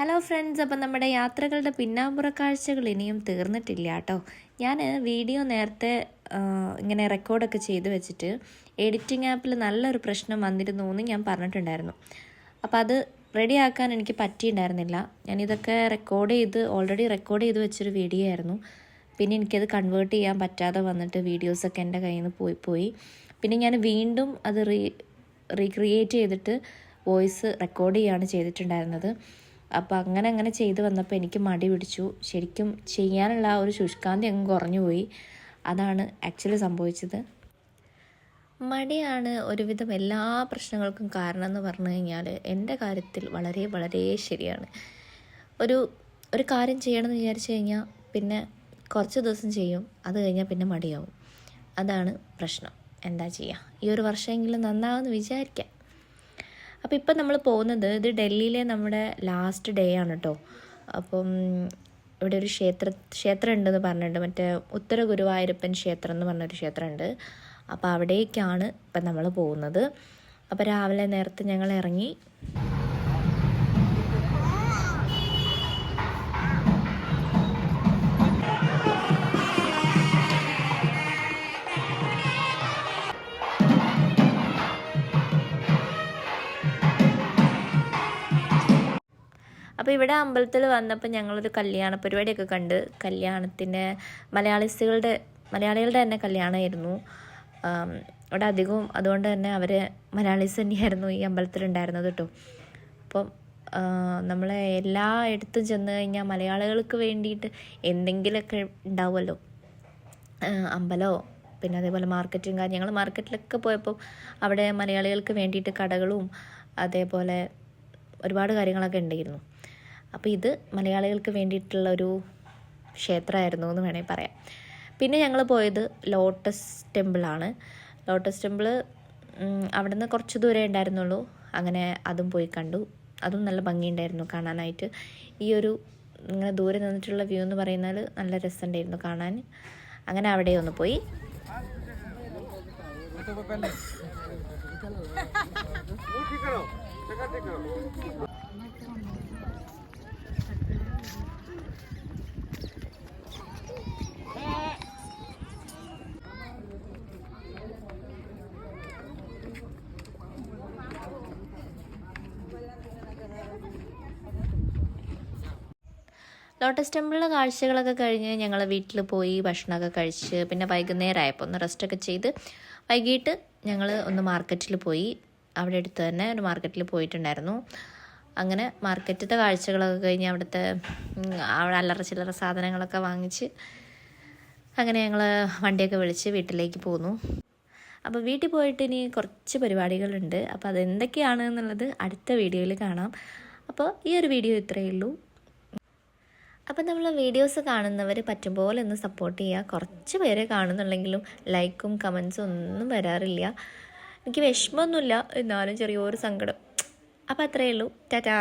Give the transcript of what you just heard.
Hello friends, അപ്പം നമ്മുടെ യാത്രകളുടെ പിന്നാമ്പുറ കാഴ്ചകൾ ഇനിയും തീർന്നിട്ടില്ല കേട്ടോ. ഞാൻ വീഡിയോ നേരത്തെ ഇങ്ങനെ റെക്കോർഡൊക്കെ ചെയ്ത് വെച്ചിട്ട് എഡിറ്റിംഗ് ആപ്പിൽ നല്ലൊരു പ്രശ്നം വന്നിരുന്നു എന്ന് ഞാൻ പറഞ്ഞിട്ടുണ്ടായിരുന്നു. അപ്പോൾ അത് റെഡിയാക്കാൻ എനിക്ക് പറ്റിയിട്ടുണ്ടായിരുന്നില്ല. ഞാനിതൊക്കെ ഓൾറെഡി റെക്കോർഡ് ചെയ്ത് വെച്ചൊരു വീഡിയോ ആയിരുന്നു. പിന്നെ എനിക്കത് കൺവേർട്ട് ചെയ്യാൻ പറ്റാതെ വന്നിട്ട് വീഡിയോസൊക്കെ എൻ്റെ കയ്യിൽ നിന്ന് പോയി. പിന്നെ ഞാൻ വീണ്ടും അത് റീക്രിയേറ്റ് ചെയ്തിട്ട് വോയിസ് റെക്കോർഡ് ചെയ്യുകയാണ് ചെയ്തിട്ടുണ്ടായിരുന്നത്. അപ്പോൾ അങ്ങനെ ചെയ്ത് വന്നപ്പോൾ എനിക്ക് മടി പിടിച്ചു. ശരിക്കും ചെയ്യാനുള്ള ആ ഒരു ശുഷ്കാന്തി അങ്ങ് കുറഞ്ഞു പോയി. അതാണ് ആക്ച്വലി സംഭവിച്ചത്. മടിയാണ് ഒരുവിധം എല്ലാ പ്രശ്നങ്ങൾക്കും കാരണം എന്ന് പറഞ്ഞു കഴിഞ്ഞാൽ എൻ്റെ കാര്യത്തിൽ വളരെ വളരെ ശരിയാണ്. ഒരു കാര്യം ചെയ്യണമെന്ന് വിചാരിച്ചു കഴിഞ്ഞാൽ പിന്നെ കുറച്ച് ദിവസം ചെയ്യും, അത് കഴിഞ്ഞാൽ പിന്നെ മടിയാവും. അതാണ് പ്രശ്നം. എന്താ ചെയ്യുക, ഈ ഒരു വർഷമെങ്കിലും നന്നാവുമെന്ന് വിചാരിക്കാം. അപ്പോൾ ഇപ്പം നമ്മൾ പോകുന്നത് ഇത് ഡൽഹിയിലെ നമ്മുടെ ലാസ്റ്റ് ഡേ ആണ് കേട്ടോ. അപ്പം ഇവിടെ ഒരു ക്ഷേത്രം ഉണ്ടെന്ന് പറഞ്ഞിട്ടുണ്ട്, മറ്റേ ഉത്തര ഗുരുവായൂരപ്പൻ ക്ഷേത്രം എന്ന് പറഞ്ഞൊരു ക്ഷേത്രമുണ്ട്. അപ്പോൾ അവിടേക്കാണ് ഇപ്പം നമ്മൾ പോകുന്നത്. അപ്പോൾ രാവിലെ നേരത്തെ ഞങ്ങൾ ഇറങ്ങി. അപ്പോൾ ഇവിടെ അമ്പലത്തിൽ വന്നപ്പോൾ ഞങ്ങളൊരു കല്യാണ പരിപാടിയൊക്കെ കണ്ട്. മലയാളികളുടെ തന്നെ കല്യാണമായിരുന്നു ഇവിടെ അധികവും. അതുകൊണ്ട് തന്നെ അവർ മലയാളീസ് തന്നെയായിരുന്നു ഈ അമ്പലത്തിലുണ്ടായിരുന്നത് കേട്ടോ. അപ്പം നമ്മളെ എല്ലായിടത്തും ചെന്ന് കഴിഞ്ഞാൽ മലയാളികൾക്ക് വേണ്ടിയിട്ട് എന്തെങ്കിലുമൊക്കെ ഉണ്ടാവുമല്ലോ, അമ്പലമോ പിന്നെ അതേപോലെ മാർക്കറ്റും ഞങ്ങൾ മാർക്കറ്റിലൊക്കെ പോയപ്പോൾ അവിടെ മലയാളികൾക്ക് വേണ്ടിയിട്ട് കടകളും അതേപോലെ ഒരുപാട് കാര്യങ്ങളൊക്കെ ഉണ്ടായിരുന്നു. അപ്പോൾ ഇത് മലയാളികൾക്ക് വേണ്ടിയിട്ടുള്ളൊരു ക്ഷേത്രമായിരുന്നു എന്ന് വേണമെങ്കിൽ പറയാം. പിന്നെ ഞങ്ങൾ പോയത് ലോട്ടസ് ടെമ്പിളാണ്. ലോട്ടസ് ടെമ്പിൾ അവിടെ നിന്ന് കുറച്ച് ദൂരമേ ഉണ്ടായിരുന്നുള്ളൂ. അങ്ങനെ അതും പോയി കണ്ടു. അതും നല്ല ഭംഗിയുണ്ടായിരുന്നു കാണാനായിട്ട്. ഇങ്ങനെ ദൂരെ നിന്നിട്ടുള്ള വ്യൂ എന്ന് പറയുന്നത് നല്ല രസമുണ്ടായിരുന്നു കാണാൻ. അങ്ങനെ അവിടെ ഒന്ന് പോയി. ലോട്ടസ് ടെമ്പിളിലെ കാഴ്ചകളൊക്കെ കഴിഞ്ഞ് ഞങ്ങൾ വീട്ടിൽ പോയി ഭക്ഷണമൊക്കെ കഴിച്ച് പിന്നെ വൈകുന്നേരമായപ്പോൾ ഒന്ന് റെസ്റ്റൊക്കെ ചെയ്ത് വൈകിട്ട് ഞങ്ങൾ ഒന്ന് മാർക്കറ്റിൽ പോയി. അവിടെ അടുത്ത് തന്നെ ഒരു മാർക്കറ്റിൽ പോയിട്ടുണ്ടായിരുന്നു. അങ്ങനെ മാർക്കറ്റിലത്തെ കാഴ്ചകളൊക്കെ കഴിഞ്ഞ് അവിടെ അല്ലറ ചില്ലറ സാധനങ്ങളൊക്കെ വാങ്ങിച്ച് അങ്ങനെ ഞങ്ങൾ വണ്ടിയൊക്കെ വിളിച്ച് വീട്ടിലേക്ക് പോന്നു. അപ്പോൾ വീട്ടിൽ പോയിട്ട് ഇനി കുറച്ച് പരിപാടികളുണ്ട്. അപ്പോൾ അതെന്തൊക്കെയാണ് എന്നുള്ളത് അടുത്ത വീഡിയോയിൽ കാണാം. അപ്പോൾ ഈ ഒരു വീഡിയോ ഇത്രയേ ഉള്ളൂ. അപ്പം നമ്മൾ വീഡിയോസ് കാണുന്നവർ പറ്റും പോലെ ഒന്ന് സപ്പോർട്ട് ചെയ്യുക. കുറച്ച് പേരെ കാണുന്നുണ്ടെങ്കിലും ലൈക്കും കമൻസും ഒന്നും വരാറില്ല. എനിക്ക് വിഷമമൊന്നുമില്ല, എന്നാലും ചെറിയൊരു സങ്കടം. അപ്പോൾ അത്രയേ ഉള്ളൂ. ടാറ്റാ.